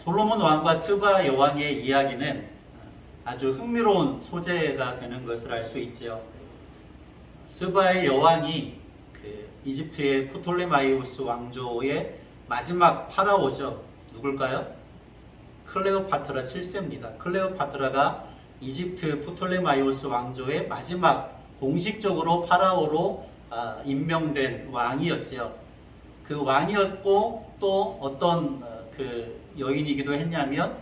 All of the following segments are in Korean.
솔로몬 왕과 스바 여왕의 이야기는 아주 흥미로운 소재가 되는 것을 알 수 있지요. 스바의 여왕이 이집트의 프톨레마이오스 왕조의 마지막 파라오죠. 누굴까요? 클레오파트라 7세입니다. 클레오파트라가 이집트 프톨레마이오스 왕조의 마지막 공식적으로 파라오로 임명된 왕이었지요. 그 왕이었고 또 어떤 그 여인이기도 했냐면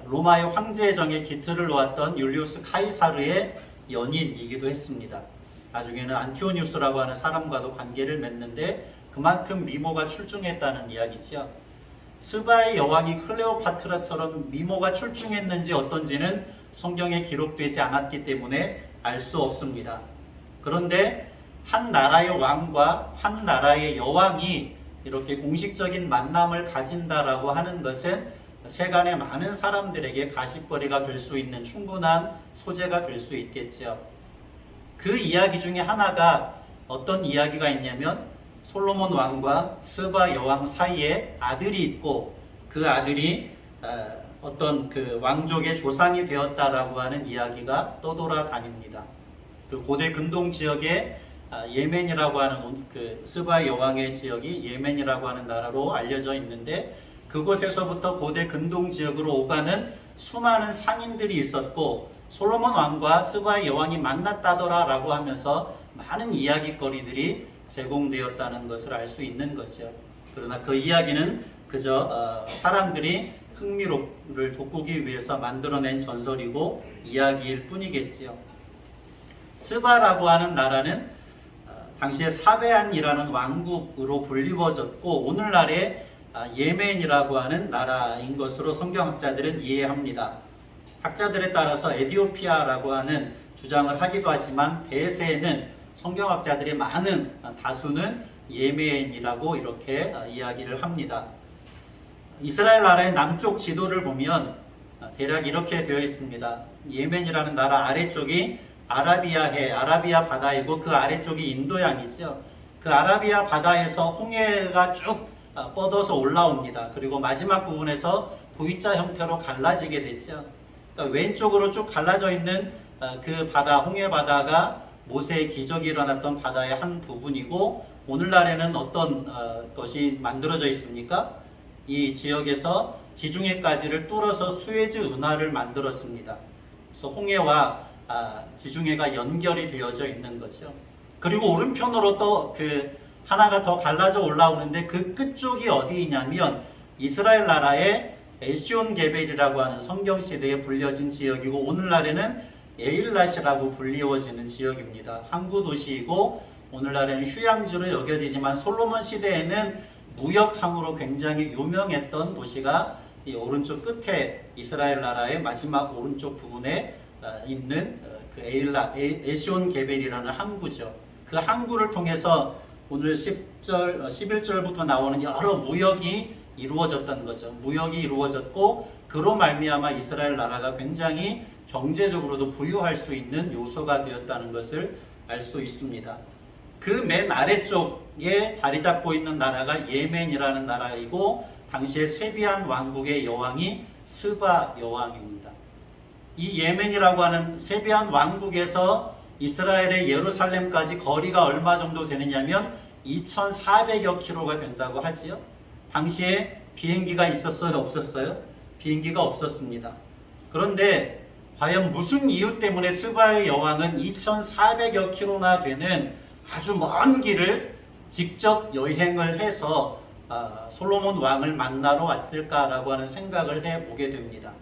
로마의 황제정에 기틀을 놓았던 율리우스 카이사르의 연인이기도 했습니다. 나중에는 안티오니우스라고 하는 사람과도 관계를 맺는데 그만큼 미모가 출중했다는 이야기지요. 스바의 여왕이 클레오파트라처럼 미모가 출중했는지 어떤지는 성경에 기록되지 않았기 때문에 알 수 없습니다. 그런데 한 나라의 왕과 한 나라의 여왕이 이렇게 공식적인 만남을 가진다라고 하는 것은 세간의 많은 사람들에게 가십거리가 될 수 있는 충분한 소재가 될 수 있겠지요. 그 이야기 중에 하나가 어떤 이야기가 있냐면 솔로몬 왕과 스바 여왕 사이에 아들이 있고 그 아들이 어떤 그 왕족의 조상이 되었다라고 하는 이야기가 떠돌아다닙니다. 그 고대 근동 지역에 예멘이라고 하는 그 스바 여왕의 지역이 예멘이라고 하는 나라로 알려져 있는데 그곳에서부터 고대 근동 지역으로 오가는 수많은 상인들이 있었고 솔로몬 왕과 스바 여왕이 만났다더라라고 하면서 많은 이야기거리들이 제공되었다는 것을 알 수 있는 거죠. 그러나 그 이야기는 그저 사람들이 흥미를 돋구기 위해서 만들어낸 전설이고 이야기일 뿐이겠지요. 스바라고 하는 나라는 당시에 사베안이라는 왕국으로 불리워졌고 오늘날의 예멘이라고 하는 나라인 것으로 성경학자들은 이해합니다. 학자들에 따라서 에디오피아라고 하는 주장을 하기도 하지만 대세는 성경학자들의 많은 다수는 예멘이라고 이렇게 이야기를 합니다. 이스라엘 나라의 남쪽 지도를 보면 대략 이렇게 되어 있습니다. 예멘이라는 나라 아래쪽이 아라비아해, 아라비아 바다이고 그 아래쪽이 인도양이죠. 그 아라비아 바다에서 홍해가 쭉 뻗어서 올라옵니다. 그리고 마지막 부분에서 V자 형태로 갈라지게 됐죠. 그러니까 왼쪽으로 쭉 갈라져 있는 그 바다, 홍해 바다가 모세의 기적이 일어났던 바다의 한 부분이고 오늘날에는 어떤 것이 만들어져 있습니까? 이 지역에서 지중해까지를 뚫어서 수에즈 운하를 만들었습니다. 그래서 홍해와 지중해가 연결이 되어져 있는 거죠. 그리고 오른편으로 또 그 하나가 더 갈라져 올라오는데 그 끝쪽이 어디냐면 이스라엘 나라의 에시온 게벨이라고 하는 성경시대에 불려진 지역이고 오늘날에는 에일랏이라고 불리워지는 지역입니다. 항구 도시이고 오늘날에는 휴양지로 여겨지지만 솔로몬 시대에는 무역항으로 굉장히 유명했던 도시가 이 오른쪽 끝에 이스라엘 나라의 마지막 오른쪽 부분에 있는 그 에시온 게벨이라는 항구죠. 그 항구를 통해서 오늘 10절, 11절부터 나오는 여러 무역이 이루어졌던 거죠. 무역이 이루어졌고 그로 말미암아 이스라엘 나라가 굉장히 경제적으로도 부유할 수 있는 요소가 되었다는 것을 알 수 있습니다. 그 맨 아래쪽에 자리 잡고 있는 나라가 예멘이라는 나라이고 당시에 세비안 왕국의 여왕이 스바 여왕입니다. 이 예멘이라고 하는 세비안 왕국에서 이스라엘의 예루살렘까지 거리가 얼마 정도 되느냐면 2400여 킬로가 된다고 하지요. 당시에 비행기가 있었어요? 없었어요? 비행기가 없었습니다. 그런데 과연 무슨 이유 때문에 스바의 여왕은 2400여 킬로나 되는 아주 먼 길을 직접 여행을 해서 솔로몬 왕을 만나러 왔을까라고 하는 생각을 해보게 됩니다.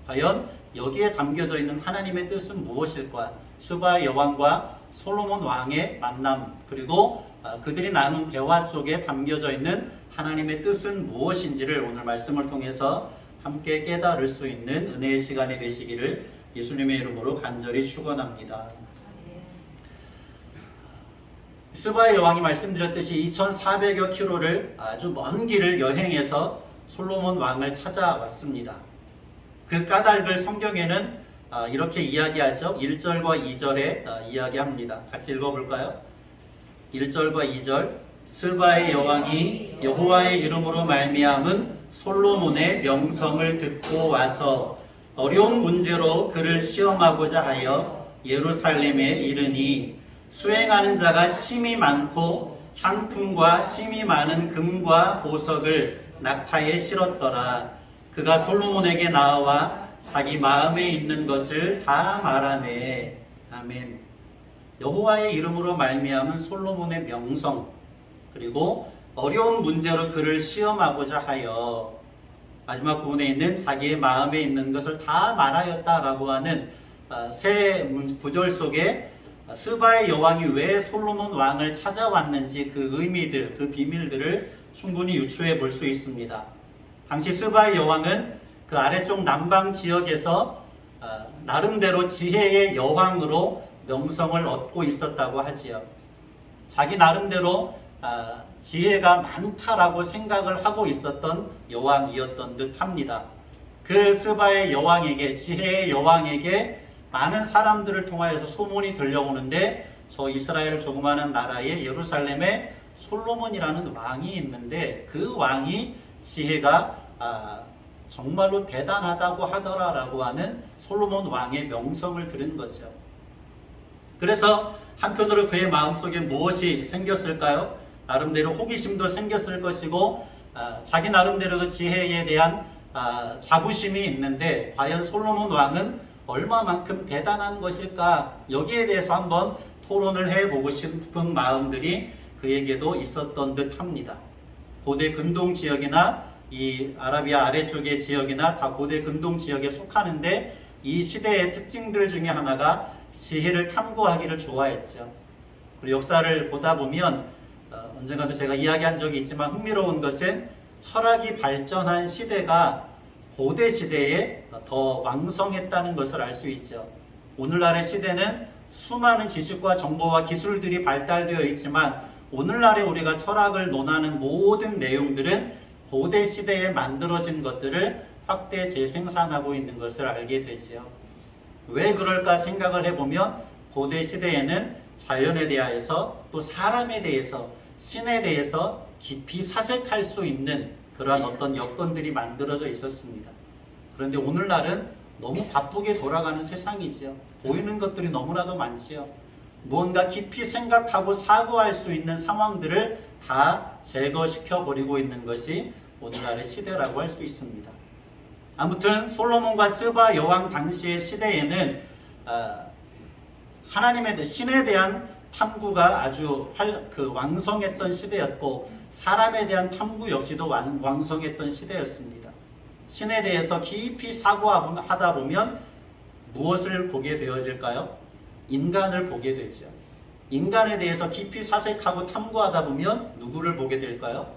과연 여기에 담겨져 있는 하나님의 뜻은 무엇일까? 스바의 여왕과 솔로몬 왕의 만남 그리고 그들이 나눈 대화 속에 담겨져 있는 하나님의 뜻은 무엇인지를 오늘 말씀을 통해서 함께 깨달을 수 있는 은혜의 시간이 되시기를 예수님의 이름으로 간절히 축원합니다. 스바의 여왕이 말씀드렸듯이 2400여 킬로를 아주 먼 길을 여행해서 솔로몬 왕을 찾아왔습니다. 그 까닭을 성경에는 이렇게 이야기하죠. 1절과 2절에 이야기합니다. 같이 읽어볼까요? 1절과 2절 스바의 여왕이 여호와의 이름으로 말미암은 솔로몬의 명성을 듣고 와서 어려운 문제로 그를 시험하고자 하여 예루살렘에 이르니 수행하는 자가 심이 많고 향품과 심이 많은 금과 보석을 낙타에 실었더라. 그가 솔로몬에게 나와 자기 마음에 있는 것을 다 말하네. 아멘. 여호와의 이름으로 말미암은 솔로몬의 명성, 그리고 어려운 문제로 그를 시험하고자 하여, 마지막 부분에 있는 자기의 마음에 있는 것을 다 말하였다라고 하는 새 구절 속에 스바의 여왕이 왜 솔로몬 왕을 찾아왔는지 그 의미들, 그 비밀들을 충분히 유추해 볼 수 있습니다. 당시 스바의 여왕은 그 아래쪽 남방 지역에서 나름대로 지혜의 여왕으로 명성을 얻고 있었다고 하지요. 자기 나름대로 지혜가 많다라고 생각을 하고 있었던 여왕이었던 듯 합니다. 그 스바의 여왕에게, 지혜의 여왕에게 많은 사람들을 통하여서 소문이 들려오는데, 저 이스라엘 조그마한 나라에 예루살렘에 솔로몬이라는 왕이 있는데 그 왕이 지혜가 정말로 대단하다고 하더라라고 하는 솔로몬 왕의 명성을 들은 거죠. 그래서 한편으로 그의 마음속에 무엇이 생겼을까요? 나름대로 호기심도 생겼을 것이고 자기 나름대로도 지혜에 대한 자부심이 있는데, 과연 솔로몬 왕은 얼마만큼 대단한 것일까? 여기에 대해서 한번 토론을 해보고 싶은 마음들이 그에게도 있었던 듯 합니다. 고대 근동 지역이나 이 아라비아 아래쪽의 지역이나 다 고대 근동 지역에 속하는데, 이 시대의 특징들 중에 하나가 지혜를 탐구하기를 좋아했죠. 그리고 역사를 보다 보면 언젠가도 제가 이야기한 적이 있지만 흥미로운 것은 철학이 발전한 시대가 고대 시대에 더 왕성했다는 것을 알 수 있죠. 오늘날의 시대는 수많은 지식과 정보와 기술들이 발달되어 있지만, 오늘날에 우리가 철학을 논하는 모든 내용들은 고대 시대에 만들어진 것들을 확대 재생산하고 있는 것을 알게 되지요. 왜 그럴까 생각을 해보면, 고대 시대에는 자연에 대해서, 또 사람에 대해서, 신에 대해서 깊이 사색할 수 있는 그러한 어떤 여건들이 만들어져 있었습니다. 그런데 오늘날은 너무 바쁘게 돌아가는 세상이지요. 보이는 것들이 너무나도 많지요. 무언가 깊이 생각하고 사고할 수 있는 상황들을 다 제거시켜 버리고 있는 것이 오늘날의 시대라고 할 수 있습니다. 아무튼 솔로몬과 스바 여왕 당시의 시대에는 하나님의 신에 대한 탐구가 아주 왕성했던 시대였고, 사람에 대한 탐구 역시도 왕성했던 시대였습니다. 신에 대해서 깊이 사고하다 보면 무엇을 보게 되어질까요? 인간을 보게 되죠. 인간에 대해서 깊이 사색하고 탐구하다 보면 누구를 보게 될까요?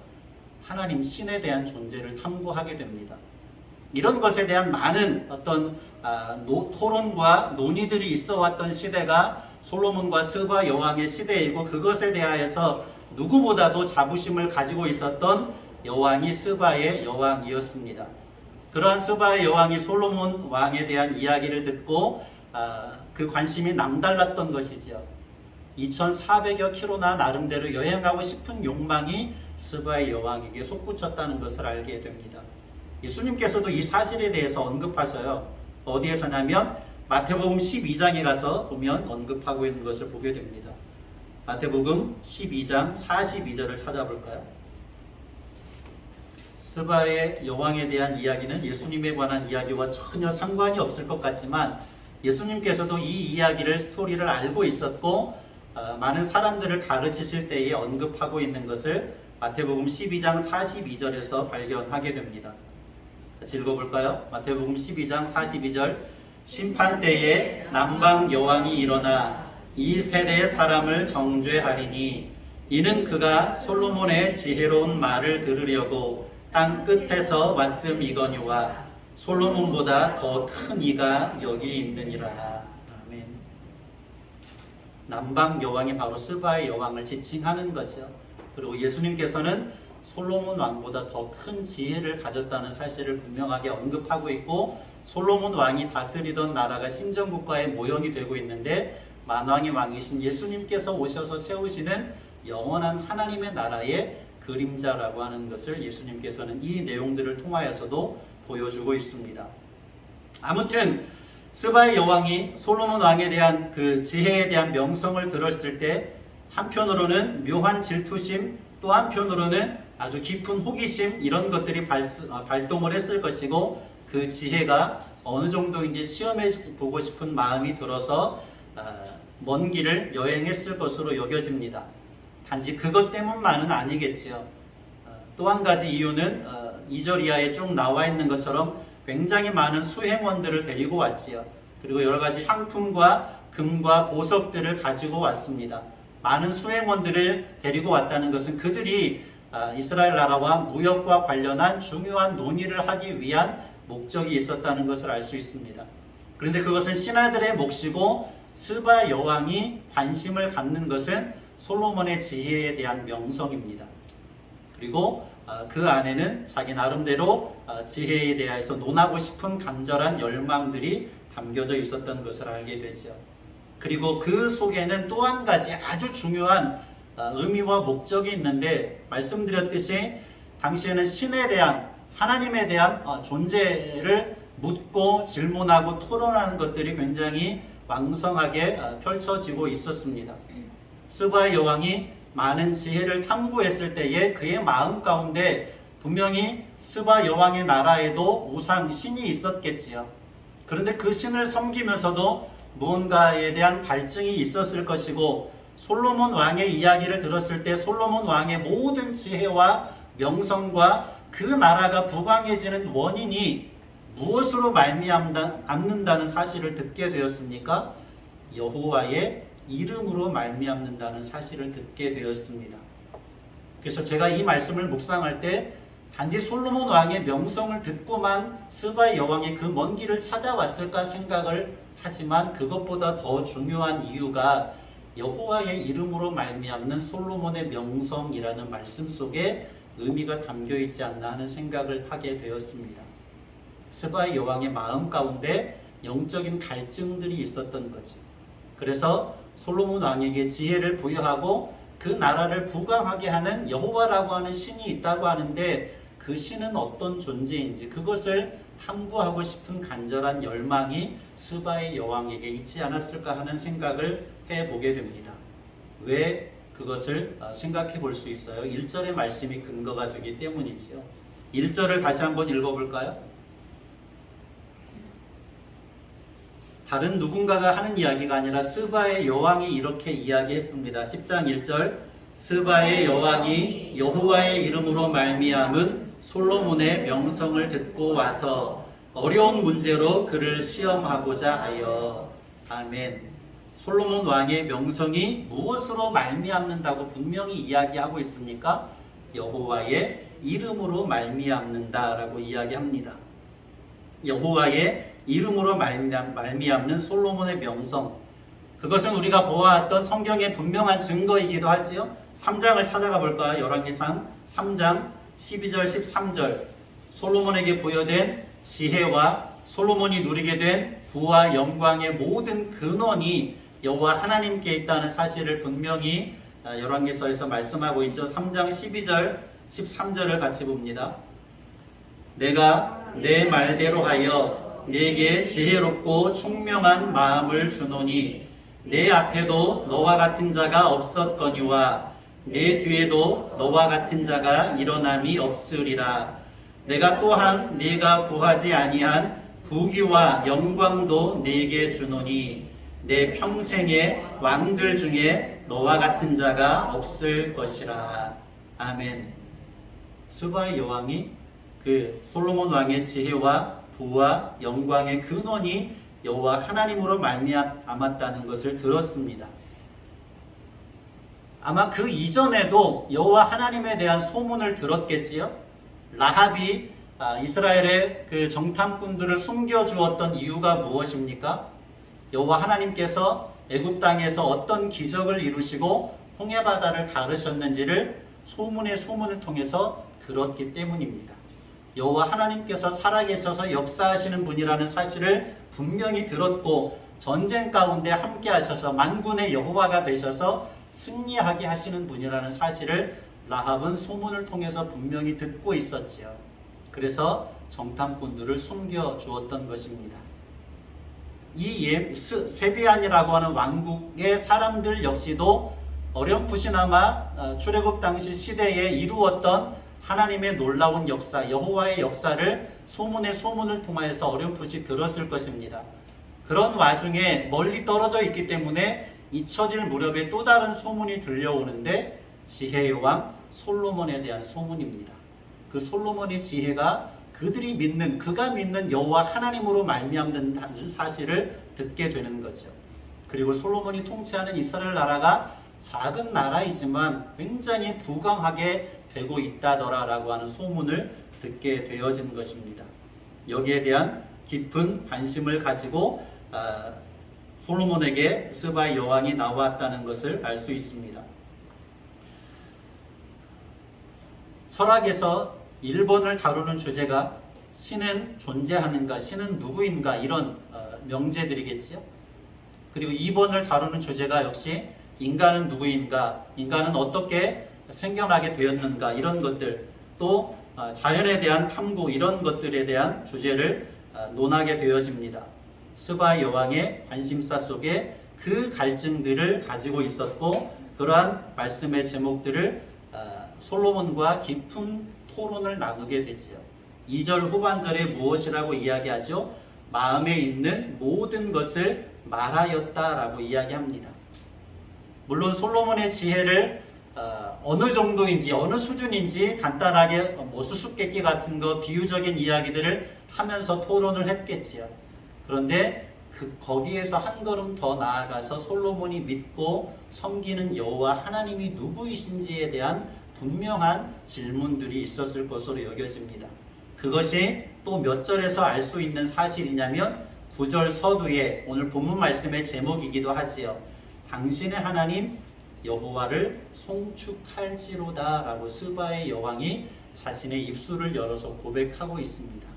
하나님, 신에 대한 존재를 탐구하게 됩니다. 이런 것에 대한 많은 어떤 토론과 논의들이 있어 왔던 시대가 솔로몬과 스바 여왕의 시대이고, 그것에 대하여서 누구보다도 자부심을 가지고 있었던 여왕이 스바의 여왕이었습니다. 그러한 스바의 여왕이 솔로몬 왕에 대한 이야기를 듣고 그 관심이 남달랐던 것이죠. 2400여 킬로나 나름대로 여행하고 싶은 욕망이 스바의 여왕에게 솟구쳤다는 것을 알게 됩니다. 예수님께서도 이 사실에 대해서 언급하셔요. 어디에서냐면 마태복음 12장에 가서 보면 언급하고 있는 것을 보게 됩니다. 마태복음 12장 42절을 찾아볼까요? 스바의 여왕에 대한 이야기는 예수님에 관한 이야기와 전혀 상관이 없을 것 같지만, 예수님께서도 이 이야기를, 스토리를 알고 있었고 많은 사람들을 가르치실 때에 언급하고 있는 것을 마태복음 12장 42절에서 발견하게 됩니다. 같이 읽어볼까요? 마태복음 12장 42절. 심판 때에 남방 여왕이 일어나 이 세대의 사람을 정죄하리니, 이는 그가 솔로몬의 지혜로운 말을 들으려고 땅 끝에서 왔음이거니와 솔로몬보다 더 큰 이가 여기 있느니라. 아멘. 남방 여왕이 바로 스바의 여왕을 지칭하는 거죠. 그리고 예수님께서는 솔로몬 왕보다 더 큰 지혜를 가졌다는 사실을 분명하게 언급하고 있고, 솔로몬 왕이 다스리던 나라가 신정국가의 모형이 되고 있는데, 만왕의 왕이신 예수님께서 오셔서 세우시는 영원한 하나님의 나라의 그림자라고 하는 것을 예수님께서는 이 내용들을 통하여서도 보여주고 있습니다. 아무튼 스바의 여왕이 솔로몬 왕에 대한 그 지혜에 대한 명성을 들었을 때 한편으로는 묘한 질투심, 또 한편으로는 아주 깊은 호기심, 이런 것들이 발동을 했을 것이고, 그 지혜가 어느 정도인지 시험해 보고 싶은 마음이 들어서 먼 길을 여행했을 것으로 여겨집니다. 단지 그것 때문만은 아니겠지요. 또 한 가지 이유는 2절 이하에 쭉 나와 있는 것처럼 굉장히 많은 수행원들을 데리고 왔지요. 그리고 여러 가지 향품과 금과 보석들을 가지고 왔습니다. 많은 수행원들을 데리고 왔다는 것은 그들이 이스라엘 나라와 무역과 관련한 중요한 논의를 하기 위한 목적이 있었다는 것을 알 수 있습니다. 그런데 그것은 신하들의 몫이고, 스바 여왕이 관심을 갖는 것은 솔로몬의 지혜에 대한 명성입니다. 그리고 그 안에는 자기 나름대로 지혜에 대해서 논하고 싶은 간절한 열망들이 담겨져 있었던 것을 알게 되죠. 그리고 그 속에는 또 한 가지 아주 중요한 의미와 목적이 있는데, 말씀드렸듯이 당시에는 신에 대한, 하나님에 대한 존재를 묻고 질문하고 토론하는 것들이 굉장히 왕성하게 펼쳐지고 있었습니다. 스바의 여왕이 많은 지혜를 탐구했을 때에 그의 마음 가운데 분명히 스바 여왕의 나라에도 우상, 신이 있었겠지요. 그런데 그 신을 섬기면서도 무언가에 대한 갈증이 있었을 것이고, 솔로몬 왕의 이야기를 들었을 때 솔로몬 왕의 모든 지혜와 명성과 그 나라가 부강해지는 원인이 무엇으로 말미암는다는 사실을 듣게 되었습니까? 여호와의 이름으로 말미암는다는 사실을 듣게 되었습니다. 그래서 제가 이 말씀을 묵상할 때 단지 솔로몬 왕의 명성을 듣고만 스바의 여왕이 그 먼 길을 찾아왔을까 생각을 하지만, 그것보다 더 중요한 이유가 여호와의 이름으로 말미암는 솔로몬의 명성이라는 말씀 속에 의미가 담겨 있지 않나 하는 생각을 하게 되었습니다. 스바의 여왕의 마음 가운데 영적인 갈증들이 있었던 거지. 그래서 솔로몬 왕에게 지혜를 부여하고 그 나라를 부강하게 하는 여호와라고 하는 신이 있다고 하는데, 그 신은 어떤 존재인지 그것을 탐구하고 싶은 간절한 열망이 스바의 여왕에게 있지 않았을까 하는 생각을 해보게 됩니다. 왜 그것을 생각해 볼 수 있어요? 1절의 말씀이 근거가 되기 때문이지요. 1절을 다시 한번 읽어볼까요? 다른 누군가가 하는 이야기가 아니라 스바의 여왕이 이렇게 이야기했습니다. 10장 1절, 스바의 여왕이 여호와의 이름으로 말미암은 솔로몬의 명성을 듣고 와서 어려운 문제로 그를 시험하고자 하여. 아멘. 솔로몬 왕의 명성이 무엇으로 말미암는다고 분명히 이야기하고 있습니까? 여호와의 이름으로 말미암는다라고 이야기합니다. 여호와의 이름으로 말미암는 솔로몬의 명성, 그것은 우리가 보아왔던 성경의 분명한 증거이기도 하지요. 3장을 찾아가 볼까요? 열왕기상 3장 12절 13절, 솔로몬에게 부여된 지혜와 솔로몬이 누리게 된 부와 영광의 모든 근원이 여호와 하나님께 있다는 사실을 분명히 열왕기서에서 말씀하고 있죠. 3장 12절 13절을 같이 봅니다. 내가 내 말대로 하여 네게 지혜롭고 총명한 마음을 주노니 내 앞에도 너와 같은 자가 없었거니와 내 뒤에도 너와 같은 자가 일어남이 없으리라. 내가 또한 네가 구하지 아니한 부귀와 영광도 네게 주노니 내 평생의 왕들 중에 너와 같은 자가 없을 것이라. 아멘. 스바의 여왕이 그 솔로몬 왕의 지혜와 부와 영광의 근원이 여호와 하나님으로 말미암았다는 것을 들었습니다. 아마 그 이전에도 여호와 하나님에 대한 소문을 들었겠지요. 라합이 이스라엘의 그 정탐꾼들을 숨겨주었던 이유가 무엇입니까? 여호와 하나님께서 애굽 땅에서 어떤 기적을 이루시고 홍해 바다를 가르셨는지를 소문을 통해서 들었기 때문입니다. 여호와 하나님께서 살아계셔서 역사하시는 분이라는 사실을 분명히 들었고, 전쟁 가운데 함께 하셔서 만군의 여호와가 되셔서 승리하게 하시는 분이라는 사실을 라합은 소문을 통해서 분명히 듣고 있었지요. 그래서 정탐꾼들을 숨겨 주었던 것입니다. 이 세비안이라고 하는 왕국의 사람들 역시도 어렴풋이나마 출애굽 당시 시대에 이루었던 하나님의 놀라운 역사, 여호와의 역사를 소문을 통하여서 어렴풋이 들었을 것입니다. 그런 와중에 멀리 떨어져 있기 때문에 잊혀질 무렵에 또 다른 소문이 들려오는데 지혜의 왕 솔로몬에 대한 소문입니다. 그 솔로몬의 지혜가 그가 믿는 여호와 하나님으로 말미암는 사실을 듣게 되는 거죠. 그리고 솔로몬이 통치하는 이스라엘 나라가 작은 나라이지만 굉장히 부강하게 되고 있다더라라고 하는 소문을 듣게 되어진 것입니다. 여기에 대한 깊은 관심을 가지고 솔로몬에게 스바의 여왕이 나왔다는 것을 알 수 있습니다. 철학에서 1번을 다루는 주제가 신은 존재하는가, 신은 누구인가 이런 명제들이겠지요. 그리고 2번을 다루는 주제가 역시 인간은 누구인가, 인간은 어떻게 생겨나게 되었는가 이런 것들, 또 자연에 대한 탐구 이런 것들에 대한 주제를 논하게 되어집니다. 스바 여왕의 관심사 속에 그 갈증들을 가지고 있었고 그러한 말씀의 제목들을 솔로몬과 깊은 토론을 나누게 되지요. 2절 후반절에 무엇이라고 이야기하죠? 마음에 있는 모든 것을 말하였다라고 이야기합니다. 물론 솔로몬의 지혜를 어느 정도인지 어느 수준인지 간단하게 수수께끼 같은 거 비유적인 이야기들을 하면서 토론을 했겠지요. 그런데 거기에서 한 걸음 더 나아가서 솔로몬이 믿고 섬기는 여호와 하나님이 누구이신지에 대한 분명한 질문들이 있었을 것으로 여겨집니다. 그것이 또 몇 절에서 알 수 있는 사실이냐면 9절 서두에 오늘 본문 말씀의 제목이기도 하지요. 당신의 하나님 여호와를 송축할지로다 라고 스바의 여왕이 자신의 입술을 열어서 고백하고 있습니다.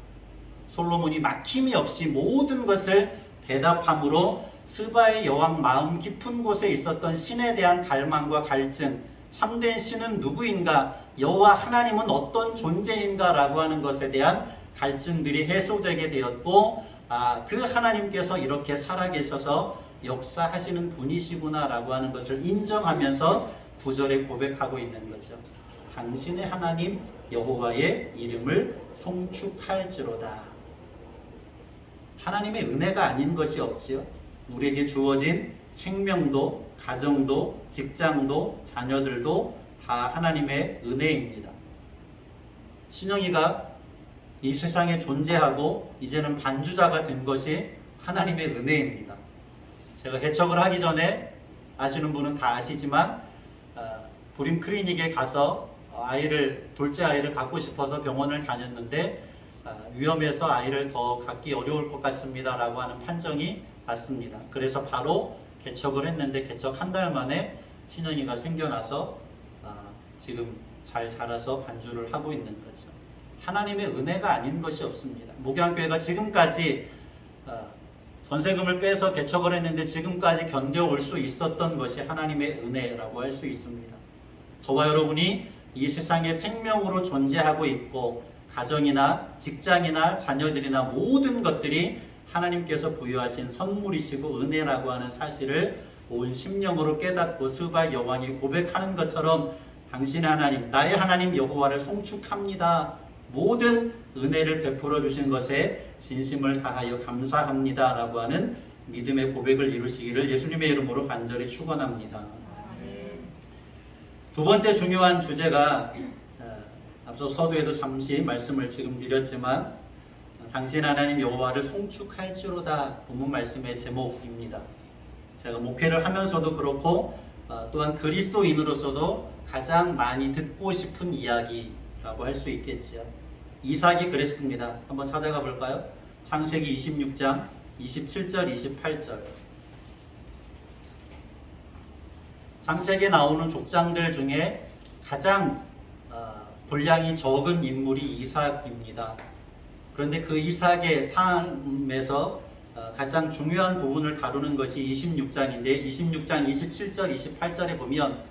솔로몬이 막힘이 없이 모든 것을 대답함으로 스바의 여왕 마음 깊은 곳에 있었던 신에 대한 갈망과 갈증, 참된 신은 누구인가, 여호와 하나님은 어떤 존재인가 라고 하는 것에 대한 갈증들이 해소되게 되었고 그 하나님께서 이렇게 살아계셔서 역사하시는 분이시구나 라고 하는 것을 인정하면서 9절에 고백하고 있는 거죠. 당신의 하나님 여호와의 이름을 송축할지로다. 하나님의 은혜가 아닌 것이 없지요. 우리에게 주어진 생명도, 가정도, 직장도, 자녀들도 다 하나님의 은혜입니다. 신영이가 이 세상에 존재하고 이제는 반주자가 된 것이 하나님의 은혜입니다. 제가 개척을 하기 전에 아시는 분은 다 아시지만 불임 클리닉에 가서 둘째 아이를 갖고 싶어서 병원을 다녔는데 위험해서 아이를 더 갖기 어려울 것 같습니다 라고 하는 판정이 났습니다. 그래서 바로 개척을 했는데 개척 한 달 만에 신영이가 생겨나서 지금 잘 자라서 반주를 하고 있는 거죠. 하나님의 은혜가 아닌 것이 없습니다. 목양교회가 지금까지 전세금을 빼서 개척을 했는데 지금까지 견뎌올 수 있었던 것이 하나님의 은혜라고 할 수 있습니다. 저와 여러분이 이 세상에 생명으로 존재하고 있고 가정이나 직장이나 자녀들이나 모든 것들이 하나님께서 부여하신 선물이시고 은혜라고 하는 사실을 온 심령으로 깨닫고 스바 여왕이 고백하는 것처럼 당신의 하나님, 나의 하나님 여호와를 송축합니다. 모든 은혜를 베풀어 주신 것에 진심을 다하여 감사합니다 라고 하는 믿음의 고백을 이루시기를 예수님의 이름으로 간절히 축원합니다. 두 번째 중요한 주제가 앞서 서두에도 잠시 말씀을 지금 드렸지만 당신 하나님 여호와를 송축할지로다 본문 말씀의 제목입니다. 제가 목회를 하면서도 그렇고 또한 그리스도인으로서도 가장 많이 듣고 싶은 이야기라고 할 수 있겠지요. 이삭이 그랬습니다. 한번 찾아가 볼까요? 창세기 26장 27절 28절. 창세기에 나오는 족장들 중에 가장 분량이 적은 인물이 이삭입니다. 그런데 그 이삭의 삶에서 가장 중요한 부분을 다루는 것이 26장인데 26장 27절 28절에 보면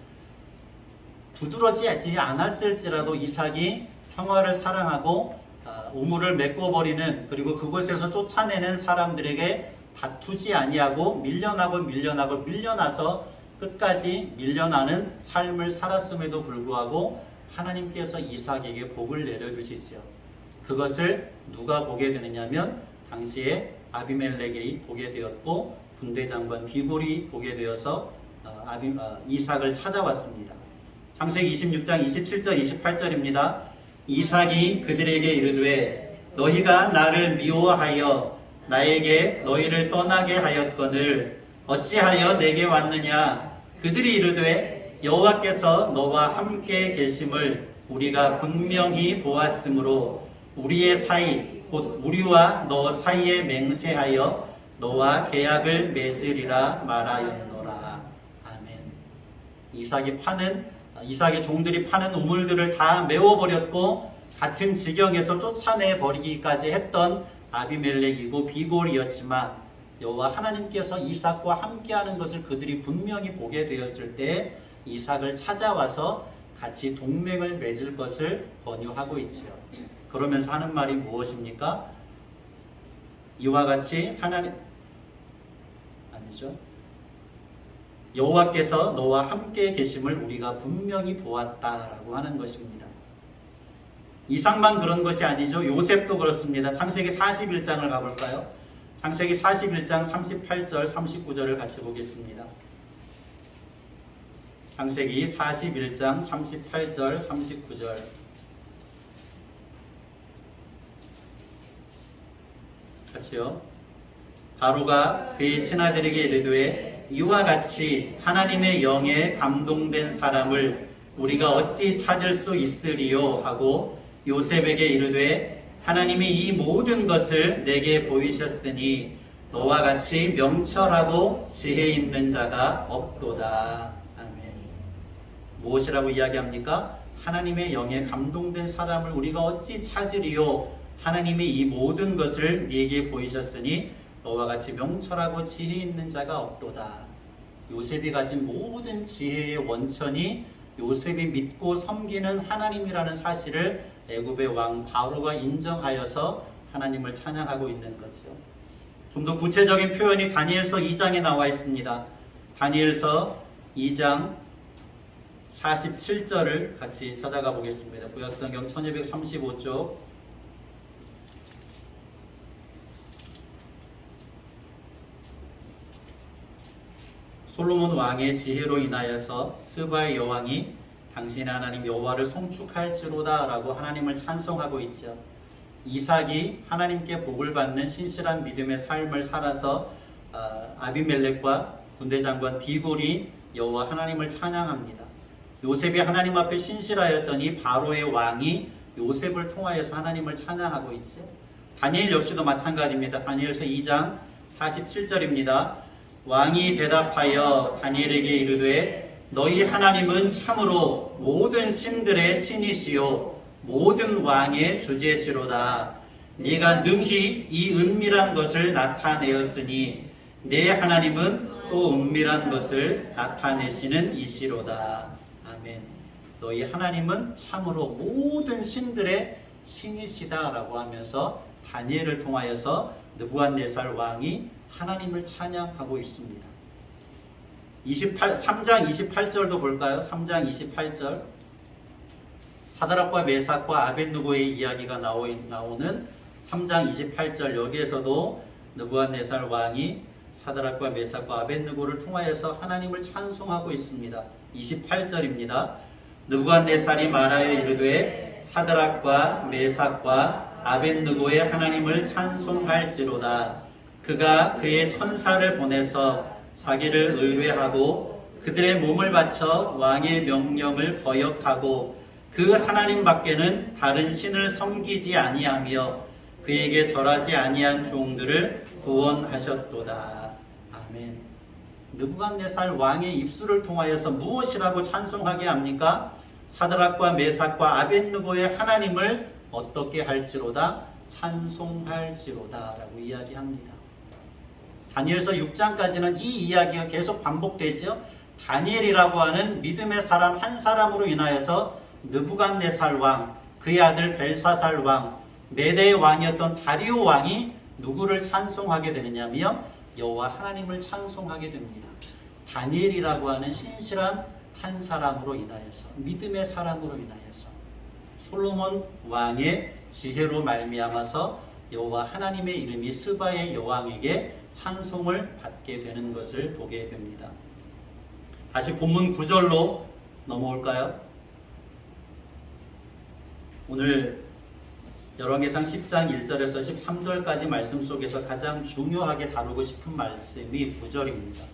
두드러지지 않았을지라도 이삭이 평화를 사랑하고 우물을 메꿔버리는, 그리고 그곳에서 쫓아내는 사람들에게 다투지 아니하고 밀려나서 끝까지 밀려나는 삶을 살았음에도 불구하고 하나님께서 이삭에게 복을 내려주시죠. 그것을 누가 보게 되느냐면 당시에 아비멜렉이 보게 되었고 군대장관 비골이 보게 되어서 이삭을 찾아왔습니다. 창세기 26장 27절 28절입니다. 이삭이 그들에게 이르되 너희가 나를 미워하여 나에게 너희를 떠나게 하였거늘 어찌하여 내게 왔느냐. 그들이 이르되 여호와께서 너와 함께 계심을 우리가 분명히 보았으므로 우리의 사이 곧 우리와 너 사이에 맹세하여 너와 계약을 맺으리라 말하였노라. 아멘. 이삭의 종들이 파는 우물들을 다 메워버렸고 같은 지경에서 쫓아내 버리기까지 했던 아비멜렉이고 비골이었지만 여호와 하나님께서 이삭과 함께하는 것을 그들이 분명히 보게 되었을 때 이삭을 찾아와서 같이 동맹을 맺을 것을 권유하고 있지요. 그러면서 하는 말이 무엇입니까? 이와 같이 여호와께서 너와 함께 계심을 우리가 분명히 보았다라고 하는 것입니다. 이삭만 그런 것이 아니죠. 요셉도 그렇습니다. 창세기 41장을 가볼까요? 창세기 41장 38절 39절을 같이 보겠습니다. 창세기 41장 38절 39절 같이요. 바로가 그의 신하들에게 이르되 이와 같이 하나님의 영에 감동된 사람을 우리가 어찌 찾을 수 있으리요 하고 요셉에게 이르되 하나님이 이 모든 것을 내게 보이셨으니 너와 같이 명철하고 지혜 있는 자가 없도다. 아멘. 무엇이라고 이야기합니까? 하나님의 영에 감동된 사람을 우리가 어찌 찾으리요? 하나님이 이 모든 것을 네게 보이셨으니 너와 같이 명철하고 지혜 있는 자가 없도다. 요셉이 가진 모든 지혜의 원천이 요셉이 믿고 섬기는 하나님이라는 사실을 애굽의 왕 바로가 인정하여서 하나님을 찬양하고 있는 거죠. 좀 더 구체적인 표현이 다니엘서 2장에 나와 있습니다. 다니엘서 2장 47절을 같이 찾아가 보겠습니다. 구약성경 1235쪽 솔로몬 왕의 지혜로 인하여서 스바의 여왕이 당신의 하나님 여호와를 송축할지로다 라고 하나님을 찬송하고 있죠. 이삭이 하나님께 복을 받는 신실한 믿음의 삶을 살아서 아비멜렉과 군대장관 비골이 여호와 하나님을 찬양합니다. 요셉이 하나님 앞에 신실하였더니 바로의 왕이 요셉을 통하여서 하나님을 찬양하고 있죠. 다니엘 역시도 마찬가지입니다. 다니엘서 2장 47절입니다. 왕이 대답하여 다니엘에게 이르되 너희 하나님은 참으로 모든 신들의 신이시요 모든 왕의 주제시로다. 네가 능히 이 은밀한 것을 나타내었으니 내 하나님은 또 은밀한 것을 나타내시는 이시로다. 아멘. 너희 하나님은 참으로 모든 신들의 신이시다라고 하면서 다니엘을 통하여서 느부갓네살 왕이 하나님을 찬양하고 있습니다. 3장 28절도 볼까요? 3장 28절 사드락과 메삭과 아벳느고의 이야기가 나오는 3장 28절 여기에서도 느부갓네살 왕이 사드락과 메삭과 아벳느고를 통하여서 하나님을 찬송하고 있습니다. 28절입니다. 느부갓네살이 말하여 이르되 사드락과 메삭과 아벳느고의 하나님을 찬송할지로다. 그가 그의 천사를 보내서 자기를 의뢰하고 그들의 몸을 바쳐 왕의 명령을 거역하고 그 하나님 밖에는 다른 신을 섬기지 아니하며 그에게 절하지 아니한 종들을 구원하셨도다. 아멘. 느부갓네살 왕의 입술을 통하여서 무엇이라고 찬송하게 합니까? 사드락과 메삭과 아벳느고의 하나님을 어떻게 할지로다? 찬송할지로다 라고 이야기합니다. 다니엘서 6장까지는 이 이야기가 계속 반복되죠. 다니엘이라고 하는 믿음의 사람 한 사람으로 인하여서 느부갓네살 왕, 그의 아들 벨사살 왕, 메대의 왕이었던 다리오 왕이 누구를 찬송하게 되느냐면 여호와 하나님을 찬송하게 됩니다. 다니엘이라고 하는 신실한 한 사람으로 인하여서, 믿음의 사람으로 인하여서 솔로몬 왕의 지혜로 말미암아서 여호와 하나님의 이름이 스바의 여왕에게 찬송을 받게 되는 것을 보게 됩니다. 다시 본문 9절로 넘어올까요? 오늘 열왕기상 10장 1절에서 13절까지 말씀 속에서 가장 중요하게 다루고 싶은 말씀이 9절입니다.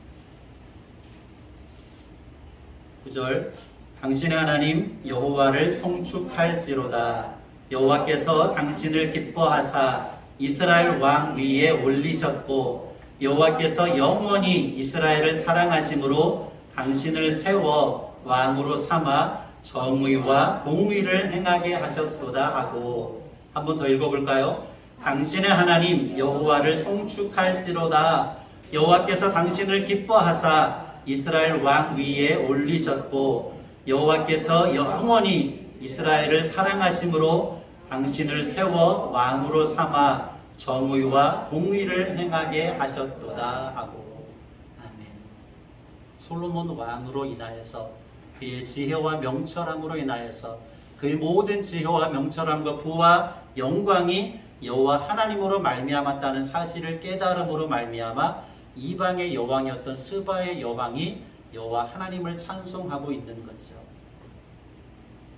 9절, 당신의 하나님 여호와를 송축할지로다. 여호와께서 당신을 기뻐하사 이스라엘 왕 위에 올리셨고 여호와께서 영원히 이스라엘을 사랑하심으로 당신을 세워 왕으로 삼아 정의와 공의를 행하게 하셨도다 하고, 한 번 더 읽어볼까요? 당신의 하나님 여호와를 송축할지로다. 여호와께서 당신을 기뻐하사 이스라엘 왕 위에 올리셨고 여호와께서 영원히 이스라엘을 사랑하심으로 당신을 세워 왕으로 삼아 정의와 공의를 행하게 하셨도다 하고. 아멘. 솔로몬 왕으로 인하여서 그의 지혜와 명철함으로 인하여서 그의 모든 지혜와 명철함과 부와 영광이 여호와 하나님으로 말미암았다는 사실을 깨달음으로 말미암아 이방의 여왕이었던 스바의 여왕이 여호와 하나님을 찬송하고 있는 거죠.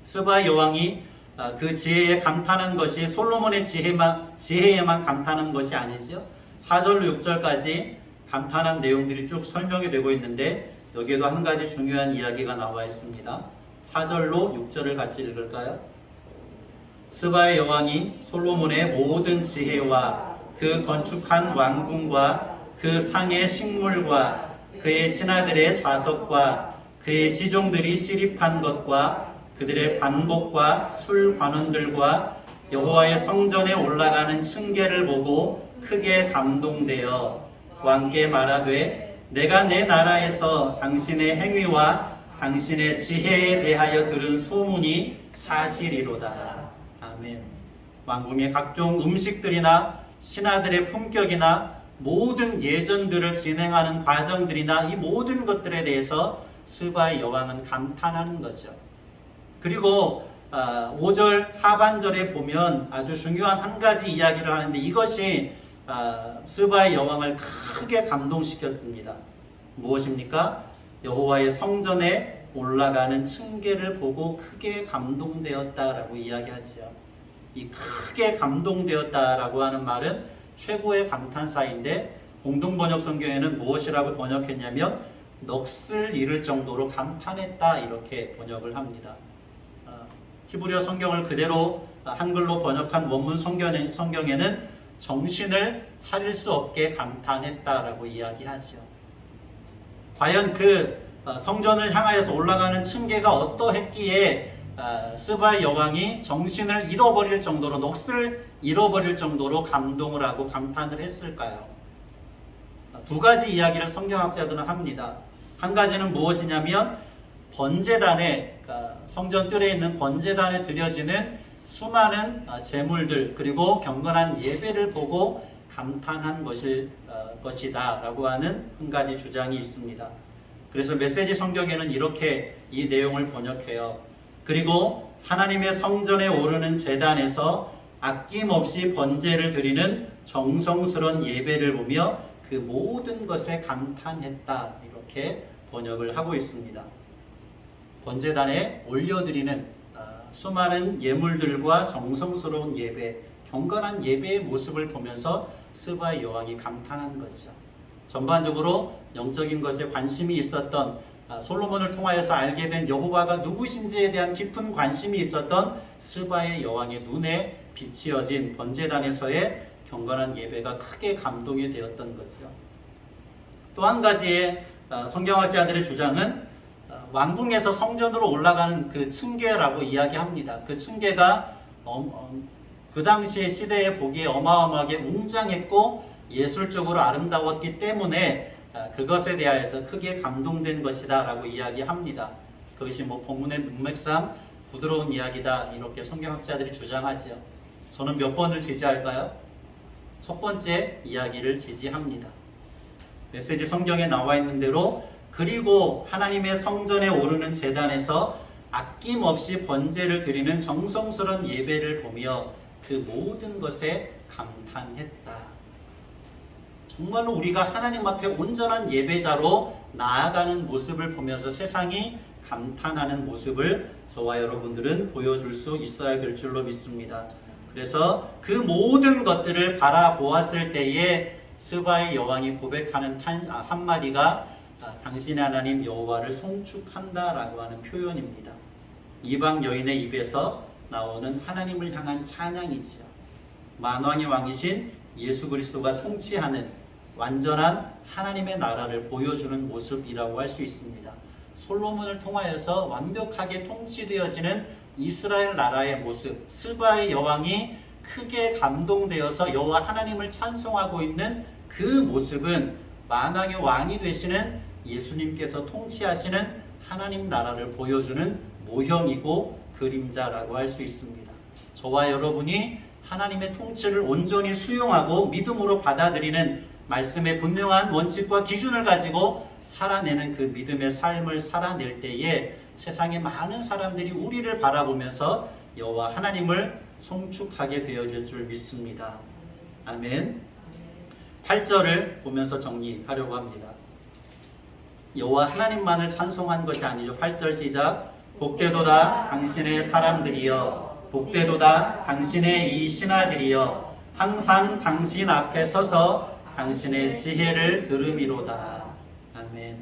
스바의 여왕이 그 지혜에 감탄한 것이 솔로몬의 지혜에만 감탄한 것이 아니죠. 4절로 6절까지 감탄한 내용들이 쭉 설명이 되고 있는데 여기에도 한 가지 중요한 이야기가 나와 있습니다. 4절로 6절을 같이 읽을까요? 스바의 여왕이 솔로몬의 모든 지혜와 그 건축한 왕궁과 그 상의 식물과 그의 신하들의 좌석과 그의 시종들이 시립한 것과 그들의 반복과 술 관원들과 여호와의 성전에 올라가는 층계를 보고 크게 감동되어 왕께 말하되 내가 내 나라에서 당신의 행위와 당신의 지혜에 대하여 들은 소문이 사실이로다. 아멘. 왕궁의 각종 음식들이나 신하들의 품격이나 모든 예전들을 진행하는 과정들이나 이 모든 것들에 대해서 스바의 여왕은 감탄하는 거죠. 그리고 5절 하반절에 보면 아주 중요한 한 가지 이야기를 하는데 이것이 스바의 여왕을 크게 감동시켰습니다. 무엇입니까? 여호와의 성전에 올라가는 층계를 보고 크게 감동되었다라고 이야기하죠. 이 크게 감동되었다라고 하는 말은 최고의 감탄사인데 공동번역 성경에는 무엇이라고 번역했냐면 넋을 잃을 정도로 감탄했다 이렇게 번역을 합니다. 히브리어 성경을 그대로 한글로 번역한 원문 성경에는 정신을 차릴 수 없게 감탄했다라고 이야기하죠. 과연 그 성전을 향하여서 올라가는 층계가 어떠했기에 스바의 여왕이 정신을 잃어버릴 정도로, 넋을 잃어버릴 정도로 감동을 하고 감탄을 했을까요? 두 가지 이야기를 성경학자들은 합니다. 한 가지는 무엇이냐면 번제단에, 성전 뜰에 있는 번제단에 드려지는 수많은 제물들 그리고 경건한 예배를 보고 감탄한 것이다 라고 하는 한 가지 주장이 있습니다. 그래서 메시지 성경에는 이렇게 이 내용을 번역해요. 그리고 하나님의 성전에 오르는 제단에서 아낌없이 번제를 드리는 정성스러운 예배를 보며 그 모든 것에 감탄했다 이렇게 번역을 하고 있습니다. 번제단에 올려드리는 수많은 예물들과 정성스러운 예배, 경건한 예배의 모습을 보면서 스바의 여왕이 감탄한 것이죠. 전반적으로 영적인 것에 관심이 있었던, 솔로몬을 통하여서 알게 된 여호와가 누구신지에 대한 깊은 관심이 있었던 스바의 여왕의 눈에 비치어진 번제단에서의 경건한 예배가 크게 감동이 되었던 거죠. 또 한 가지의 성경학자들의 주장은 왕궁에서 성전으로 올라가는 그 층계라고 이야기합니다. 그 층계가 그 당시의 시대에 보기에 어마어마하게 웅장했고 예술적으로 아름다웠기 때문에 그것에 대하여서 크게 감동된 것이다 라고 이야기합니다. 그것이 본문의 문맥상 부드러운 이야기다 이렇게 성경학자들이 주장하지요. 저는 몇 번을 지지할까요? 첫 번째 이야기를 지지합니다. 메시지 성경에 나와 있는 대로 그리고 하나님의 성전에 오르는 제단에서 아낌없이 번제를 드리는 정성스러운 예배를 보며 그 모든 것에 감탄했다. 정말로 우리가 하나님 앞에 온전한 예배자로 나아가는 모습을 보면서 세상이 감탄하는 모습을 저와 여러분들은 보여줄 수 있어야 될 줄로 믿습니다. 그래서 그 모든 것들을 바라보았을 때에 스바의 여왕이 고백하는 한마디가 당신의 하나님 여호와를 송축한다라고 하는 표현입니다. 이방 여인의 입에서 나오는 하나님을 향한 찬양이지요. 만왕의 왕이신 예수 그리스도가 통치하는 완전한 하나님의 나라를 보여주는 모습이라고 할 수 있습니다. 솔로몬을 통하여서 완벽하게 통치되어지는 이스라엘 나라의 모습, 스바의 여왕이 크게 감동되어서 여호와 하나님을 찬송하고 있는 그 모습은 만왕의 왕이 되시는 예수님께서 통치하시는 하나님 나라를 보여주는 모형이고 그림자라고 할 수 있습니다. 저와 여러분이 하나님의 통치를 온전히 수용하고 믿음으로 받아들이는 말씀의 분명한 원칙과 기준을 가지고 살아내는 그 믿음의 삶을 살아낼 때에 세상의 많은 사람들이 우리를 바라보면서 여호와 하나님을 송축하게 되어질 줄 믿습니다. 아멘. 8절을 보면서 정리하려고 합니다. 여호와 하나님만을 찬송한 것이 아니죠. 8절 시작. 복되도다 당신의 사람들이여, 복되도다 당신의 이 신하들이여, 항상 당신 앞에 서서 당신의 지혜를 들음이로다. 아멘.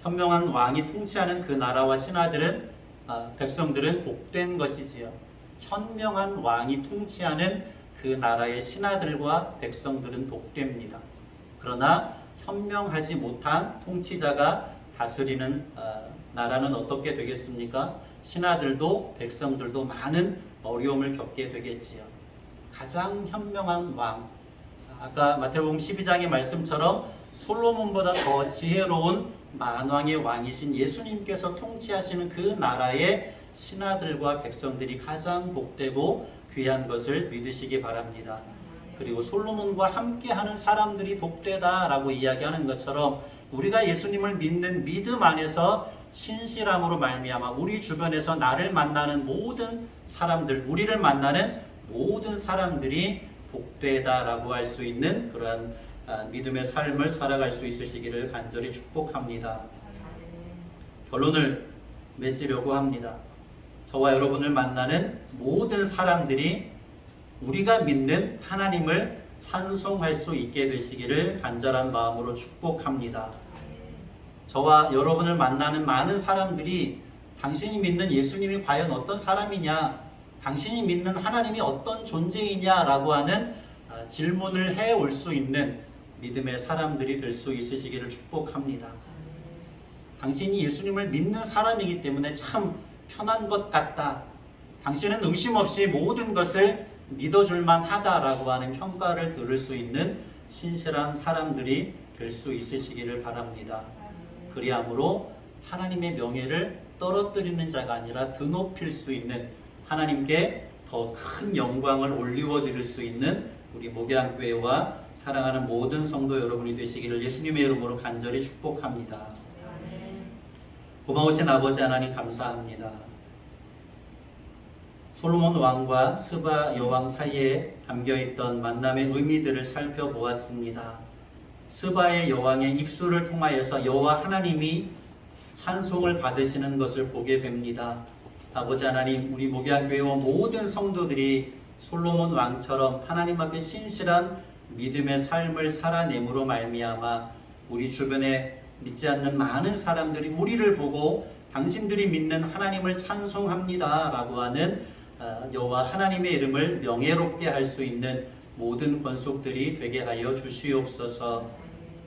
현명한 왕이 통치하는 그 나라와 신하들은 백성들은 복된 것이지요. 현명한 왕이 통치하는 그 나라의 신하들과 백성들은 복됩니다. 그러나 현명하지 못한 통치자가 다스리는 나라는 어떻게 되겠습니까? 신하들도 백성들도 많은 어려움을 겪게 되겠지요. 가장 현명한 왕, 아까 마태복음 12장의 말씀처럼 솔로몬보다 더 지혜로운 만왕의 왕이신 예수님께서 통치하시는 그 나라의 신하들과 백성들이 가장 복되고 귀한 것을 믿으시기 바랍니다. 그리고 솔로몬과 함께하는 사람들이 복되다라고 이야기하는 것처럼 우리가 예수님을 믿는 믿음 안에서 신실함으로 말미암아 우리 주변에서 나를 만나는 모든 사람들, 우리를 만나는 모든 사람들이 복되다라고 할 수 있는 그러한 믿음의 삶을 살아갈 수 있으시기를 간절히 축복합니다. 결론을 맺으려고 합니다. 저와 여러분을 만나는 모든 사람들이 우리가 믿는 하나님을 찬송할 수 있게 되시기를 간절한 마음으로 축복합니다. 저와 여러분을 만나는 많은 사람들이 당신이 믿는 예수님이 과연 어떤 사람이냐, 당신이 믿는 하나님이 어떤 존재이냐라고 하는 질문을 해올 수 있는 믿음의 사람들이 될 수 있으시기를 축복합니다. 당신이 예수님을 믿는 사람이기 때문에 참 편한 것 같다. 당신은 의심 없이 모든 것을 믿어줄만 하다라고 하는 평가를 들을 수 있는 신실한 사람들이 될 수 있으시기를 바랍니다. 그리함으로 하나님의 명예를 떨어뜨리는 자가 아니라 드높일 수 있는, 하나님께 더 큰 영광을 올리워 드릴 수 있는 우리 목양교회와 사랑하는 모든 성도 여러분이 되시기를 예수님의 이름으로 간절히 축복합니다. 고마우신 아버지 하나님 감사합니다. 솔로몬 왕과 스바 여왕 사이에 담겨있던 만남의 의미들을 살펴보았습니다. 스바의 여왕의 입술을 통하여서 여호와 하나님이 찬송을 받으시는 것을 보게 됩니다. 아버지 하나님, 우리 목양교회와 모든 성도들이 솔로몬 왕처럼 하나님 앞에 신실한 믿음의 삶을 살아냄으로 말미암아 우리 주변에 믿지 않는 많은 사람들이 우리를 보고 당신들이 믿는 하나님을 찬송합니다 라고 하는 여호와 하나님의 이름을 명예롭게 할 수 있는 모든 권속들이 되게 하여 주시옵소서.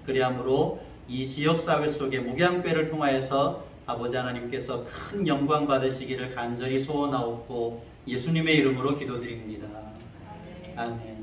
그리함으로 이 지역사회 속에 목양교회를 통하여서 아버지 하나님께서 큰 영광 받으시기를 간절히 소원하옵고 예수님의 이름으로 기도드립니다. 아멘.